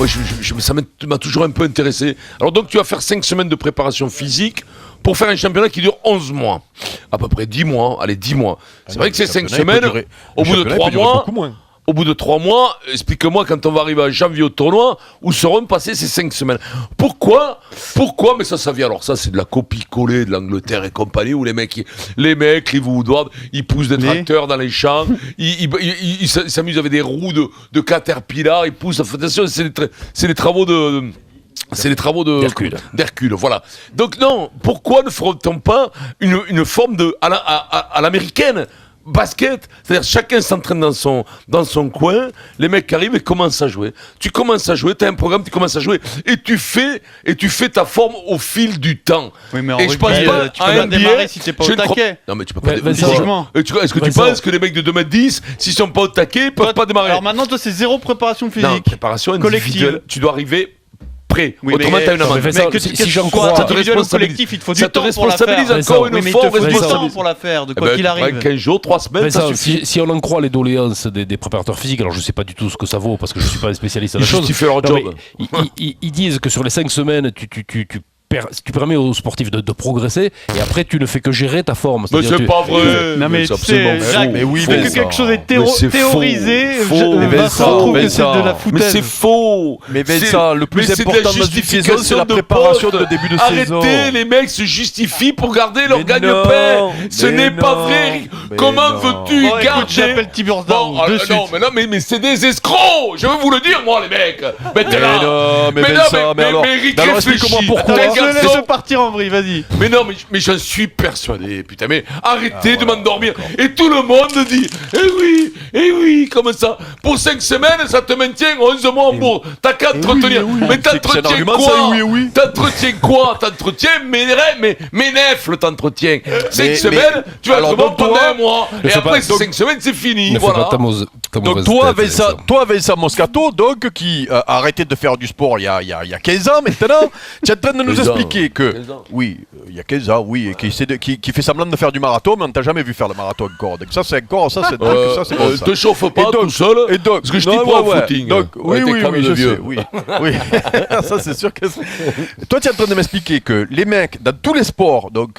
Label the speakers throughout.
Speaker 1: moi, ça m'a toujours un peu intéressé. Alors donc, tu vas faire 5 semaines de préparation physique pour faire un championnat qui dure 11 mois. À peu près 10 mois. Allez, 10 mois. C'est vrai que c'est 5 semaines. Au bout de 3 mois... Au bout de 3 mois, explique-moi quand on va arriver en janvier au tournoi, où seront passées ces 5 semaines. Pourquoi ? Mais ça vient. Alors ça, c'est de la copie-collée de l'Angleterre et compagnie, où les mecs, ils vous doivent, ils poussent des tracteurs dans les champs, ils s'amusent avec des roues de Caterpillar, ils poussent. Attention, c'est les travaux d'Hercule, voilà. Donc non, pourquoi ne ferait-on pas une forme à l'américaine basket, c'est-à-dire chacun s'entraîne dans son coin, les mecs qui arrivent et commencent à jouer. Tu commences à jouer, tu as un programme, tu commences à jouer et tu fais ta forme au fil du temps.
Speaker 2: Oui, mais
Speaker 1: et je pense pas
Speaker 2: tu peux pas démarrer si t'es pas au taquet.
Speaker 1: Non mais tu peux pas démarrer. Est-ce que tu penses que les mecs de 2m10, s'ils sont pas au taquet, ils peuvent pas démarrer?
Speaker 2: Alors maintenant, toi, c'est zéro préparation physique.
Speaker 1: Non, préparation individuelle. Tu dois arriver prêt.
Speaker 2: Oui,
Speaker 1: autrement, t'as une amende.
Speaker 2: Mais si j'en crois, ça te responsabilise. Il te faut du temps pour la faire.
Speaker 1: Ça te responsabilise encore une fois.
Speaker 2: Mais il te faut du temps pour la faire, de quoi qu'il arrive.
Speaker 1: 15 jours, 3 semaines, ça suffit.
Speaker 3: Si on en croit les doléances des préparateurs physiques, alors je sais pas du tout ce que ça vaut parce que je suis pas un spécialiste de la chose.
Speaker 1: Ils justifient leur job.
Speaker 3: Ils disent que sur les 5 semaines, tu permets aux sportifs de progresser et après tu ne fais que gérer ta forme.
Speaker 1: Mais c'est pas vrai.
Speaker 2: Non mais c'est Jacques, mais oui, que quelque chose est théorisé, Vincent trouve que c'est de la foutaise.
Speaker 1: Mais c'est faux.
Speaker 4: Mais Vincent, le plus important dans une saison, c'est la préparation de début de saison.
Speaker 1: Arrêtez, les mecs se justifient pour garder leur gagne-pain. Ce n'est pas vrai. Comment veux-tu garder?
Speaker 2: J'appelle Tibur Down de suite.
Speaker 1: Non, mais c'est des escrocs. Je veux vous le dire, moi, les mecs. Mais
Speaker 4: Vincent, mais alors explique-moi pourquoi.
Speaker 2: Laisse partir en vrille, vas-y.
Speaker 1: Mais non, mais j'en suis persuadé, putain, mais arrêtez de m'endormir. Et tout le monde dit, eh oui, comme ça. Pour 5 semaines, ça te maintient 11 mois en bourre. T'as qu'à t'entretenir. Mais t'entretiens quoi? T'entretiens quoi? T'entretiens mes nefles, t'entretiens. 5 semaines, tu vas être bon pendant un mois. Et après, 5 semaines, c'est fini. Voilà.
Speaker 4: Donc toi, Vincent Moscato, donc, qui a arrêté de faire du sport il y a 15 ans maintenant, tu es en train de nous expliquer que, oui, il y a 15 ans, oui, et qui fait semblant de faire du marathon, mais on t'a jamais vu faire le marathon encore. Donc ça, c'est bon. Ça.
Speaker 1: Te chauffe pas tout seul, parce que je dis pas au footing.
Speaker 4: Donc, oui, je sais, oui. Ça, c'est sûr que... Toi, tu es en train de m'expliquer que les mecs, dans tous les sports, donc...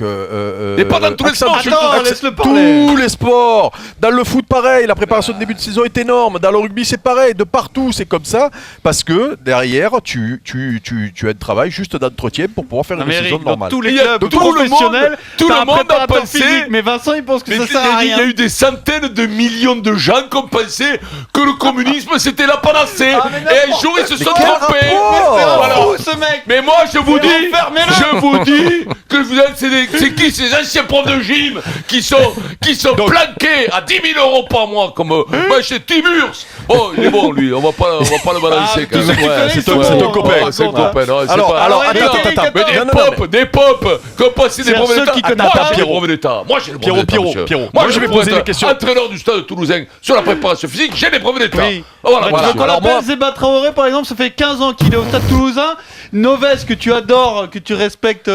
Speaker 1: Mais pas dans tous les sports,
Speaker 2: laisse-le parler.
Speaker 4: Tous les sports. Dans le foot, pareil, la préparation de début de saison est énorme. Dans le rugby, c'est pareil. De partout, c'est comme ça. Parce que, derrière, tu as un travail juste d'entretien pour pouvoir faire une saison normale.
Speaker 2: Tous les clubs professionnels,
Speaker 1: tout le monde a pensé.
Speaker 2: Mais Vincent, il pense que ça sert à rien.
Speaker 1: Il y a eu des centaines de millions de gens qui ont pensé que le communisme c'était la panacée. Et un jour ils se sont trompés.
Speaker 2: Ce mec.
Speaker 1: Mais moi je vous dis que vous êtes c'est qui ces anciens profs de gym qui sont planqués à 10 000 € par mois comme chez Timurs. Oh il est bon lui, on va pas le balancer quand même.
Speaker 4: C'est ton copain.
Speaker 1: C'est ton copain.
Speaker 4: Alors attends.
Speaker 1: Des pop qui ont passé des brevets d'État. Moi j'ai le brevet d'État.
Speaker 4: Pierrot. Moi je vais poser des questions.
Speaker 1: Entraîneur du Stade Toulousain sur la préparation physique, j'ai des brevets d'État.
Speaker 2: Voilà. Qu'on appelle Zeba Traoré par exemple, ça fait 15 ans qu'il est au Stade Toulousain. Novès que tu adores, que tu respectes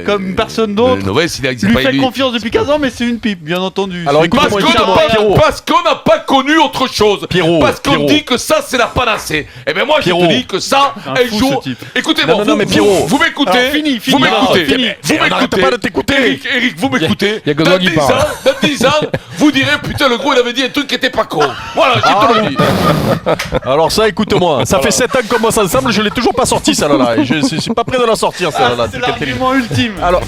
Speaker 2: comme personne d'autre.
Speaker 1: Novès,
Speaker 2: lui fait confiance depuis 15 ans, mais c'est une pipe, bien entendu.
Speaker 4: Alors
Speaker 1: parce qu'on n'a pas connu autre chose. Parce qu'on dit que ça c'est la panacée. Et bien moi je te dis que ça un jour. Écoutez-moi, vous m'écoutez. Vous m'écoutez.
Speaker 4: Arrête pas de t'écouter.
Speaker 1: Eric, vous m'écoutez.
Speaker 3: Dans
Speaker 1: 10 ans, vous direz putain le gros il avait dit un truc qui était pas con. Voilà, j'ai tout le dit.
Speaker 4: Alors ça, écoute-moi, ça fait 7 ans qu'on bosse ensemble, je l'ai toujours pas sorti celle-là. Je suis pas prêt de la sortir celle-là.
Speaker 2: C'est l'argument ultime.
Speaker 4: Alors,